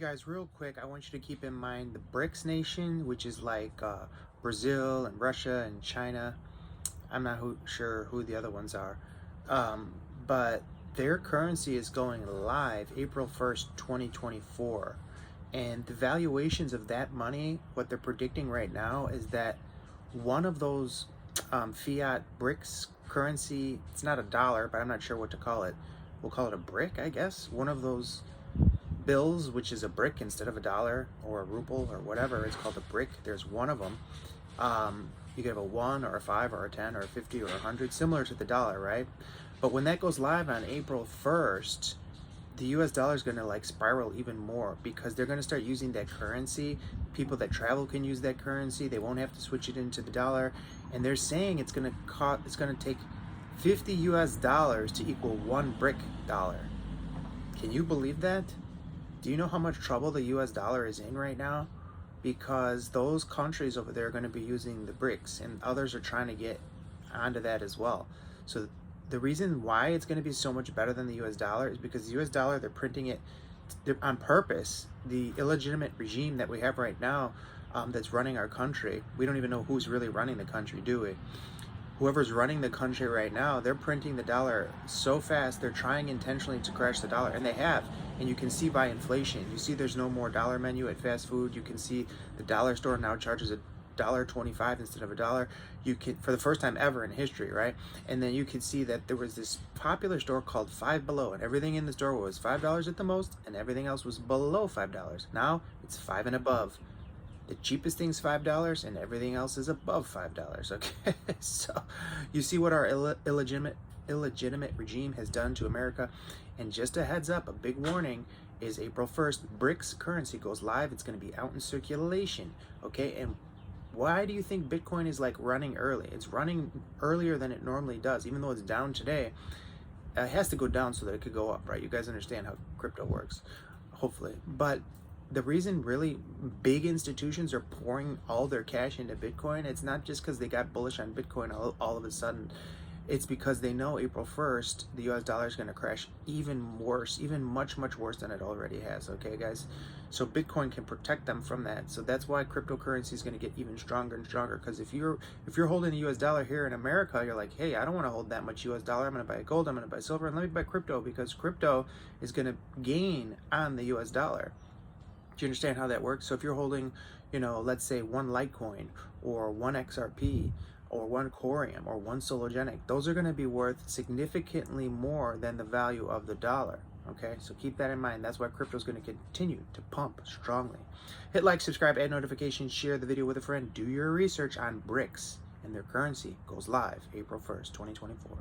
Guys, real quick, I want you to keep in mind the Brics nation, which is like Brazil and Russia and China. I'm not sure who the other ones are, um, but their currency is going live April 1st, 2024. And the valuations of that money, what they're predicting right now is that one of those Fiat Brics currency, it's not a dollar, but I'm not sure what to call it. We'll call it a brick, I guess. One of those bills, which is a brick instead of a dollar or a ruble or whatever, it's called a brick. There's one of them. You can have a 1 or a 5 or a 10 or a 50 or a 100, similar to the dollar, right? But when that goes live on April 1st, the US dollar is going to like spiral even more because they're going to start using that currency. People that travel can use that currency. They won't have to switch it into the dollar. And they're saying it's going to take 50 US dollars to equal one brick dollar. Can you believe that? Do you know how much trouble the US dollar is in right now? Because those countries over there are going to be using the Brics, and others are trying to get onto that as well. So the reason why it's going to be so much better than the US dollar is because the US dollar, they're printing it on purpose. The illegitimate regime that we have right now that's running our country, we don't even know who's really running the country, do we? Whoever's running the country right now, they're printing the dollar so fast, they're trying intentionally to crash the dollar, and they have. And you can see by inflation. You see there's no more dollar menu at fast food. You can see the dollar store now charges $1.25 instead of a dollar. You can, for the first time ever in history, right? And then you can see that there was this popular store called Five Below, and everything in the store was $5 at the most, and everything else was below $5. Now it's 5 and above. The cheapest thing's $5 and everything else is above $5. Okay, so you see what our illegitimate regime has done to America. And just a heads up, a big warning is April 1st, Brics currency goes live. It's going to be out in circulation. Okay, and why do you think Bitcoin is like running early? It's running earlier than it normally does, even though it's down today. It has to go down so that it could go up, right? You guys understand how crypto works, hopefully. But the reason really big institutions are pouring all their cash into Bitcoin, it's not just because they got bullish on Bitcoin all of a sudden. It's because they know April 1st, the US dollar is going to crash even worse, even much worse than it already has. Okay, guys? So Bitcoin can protect them from that. So that's why cryptocurrency is going to get even stronger and stronger. Because if you're holding the US dollar here in America, you're like, hey, I don't want to hold that much US dollar. I'm going to buy gold, I'm going to buy silver, and let me buy crypto because crypto is going to gain on the US dollar. Do you understand how that works? So if you're holding, let's say one Litecoin or one XRP or one Corium or one Sologenic, those are going to be worth significantly more than the value of the dollar. Okay, so keep that in mind. That's why crypto is going to continue to pump strongly. Hit like, subscribe, add notifications, share the video with a friend. Do your research on Brics, and their currency goes live April 1st, 2024.